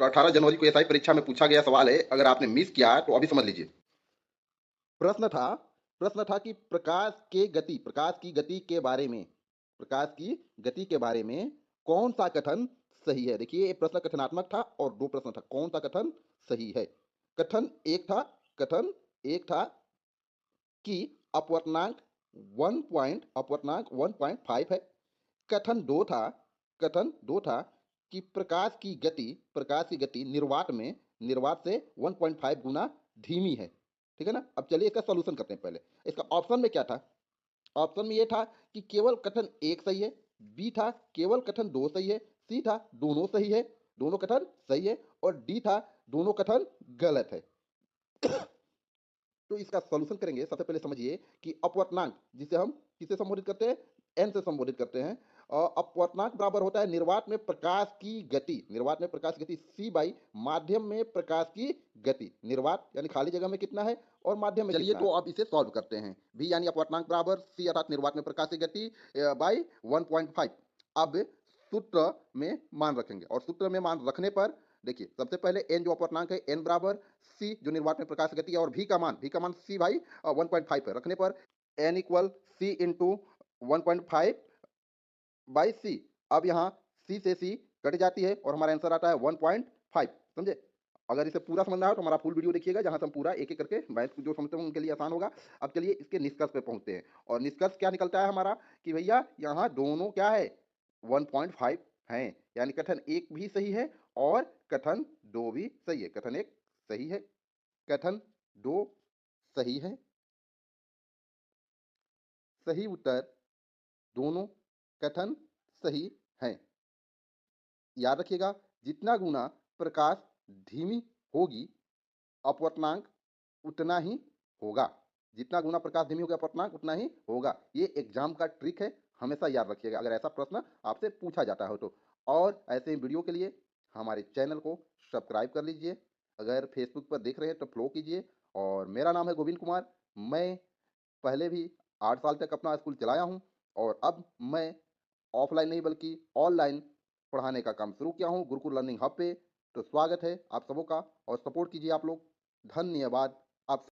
18 जनवरी को एसआई परीक्षा में पूछा गया सवाल है, अगर आपने मिस किया तो अभी समझ लीजिए। प्रश्न था प्रश्न था कि प्रकाश की गति के बारे में, प्रकाश की गति के बारे में कौन सा कथन सही है। देखिए, ये प्रश्न कथनात्मक था और दो प्रश्न था, कौन सा कथन सही है। कथन एक था कथन एक था कि अपवर्तनांक 1.5 है। कथन दो था कि प्रकाश की गति निर्वात से 1.5 गुना धीमी है। ठीक है ना। अब चलिए इसका सॉल्यूशन करते हैं। पहले इसका ऑप्शन में क्या था। ऑप्शन में ये था कि केवल कथन एक सही है, बी था केवल कथन दो सही है, सी था दोनों सही है, दोनों कथन सही है, और डी था दोनों कथन गलत है। तो इसका सॉल्यूशन करेंगे। सबसे पहले समझिए कि अपवर्तनांक जिसे हम किसे संबोधित करते हैं, एन से संबोधित करते हैं। अपवर्तनांक बराबर होता है निर्वात में प्रकाश की गति सी बाई माध्यम में प्रकाश की गति। निर्वात यानी खाली जगह में कितना है और माध्यम में चलिए तो अब इसे सॉल्व करते हैं। भी यानी अपवर्तनांक बराबर सी अर्थात निर्वात में प्रकाश की गति बाई 1.5। अब सूत्र में मान रखेंगे और सूत्र में मान रखने पर देखिए, सबसे पहले एन जो अपवर्तनांक है, एन बराबर सी जो निर्वात में प्रकाश गति है, और भी का मान सी भाई 1.5 है। रखने पर N equal C into 1.5 by C. अब यहाँ सी से सी कट जाती है और हमारा आंसर आता है 1.5। समझे। अगर इसे पूरा समझना है तो हमारा फुल वीडियो देखिएगा, जहां से हम पूरा एक एक करके मैथ जो समझते हैं उनके लिए आसान होगा। अब चलिए इसके निष्कर्ष पे पहुंचते हैं, और निष्कर्ष क्या निकलता है हमारा कि भैया यहाँ दोनों क्या है 1.5 हैं, यानी कथन एक भी सही है और कथन दो भी सही है। कथन एक सही है, कथन दो सही है। सही उत्तर दोनों कथन सही हैं। याद रखिएगा, जितना गुना प्रकाश धीमी होगी अपवर्तनांक उतना ही होगा। जितना गुना प्रकाश धीमी होगा अपवर्तनांक उतना ही होगा। ये एग्जाम का ट्रिक है, हमेशा याद रखिएगा अगर ऐसा प्रश्न आपसे पूछा जाता हो तो। और ऐसे वीडियो के लिए हमारे चैनल को सब्सक्राइब कर लीजिए। अगर फेसबुक पर देख रहे हैं तो फॉलो कीजिए। और मेरा नाम है गोविंद कुमार। मैं पहले भी 8 साल तक अपना स्कूल चलाया हूँ, और अब मैं ऑफलाइन नहीं बल्कि ऑनलाइन पढ़ाने का काम शुरू किया हूँ गुरुकुल लर्निंग हब पे। तो स्वागत है आप सबों का, और सपोर्ट कीजिए आप लोग। धन्यवाद।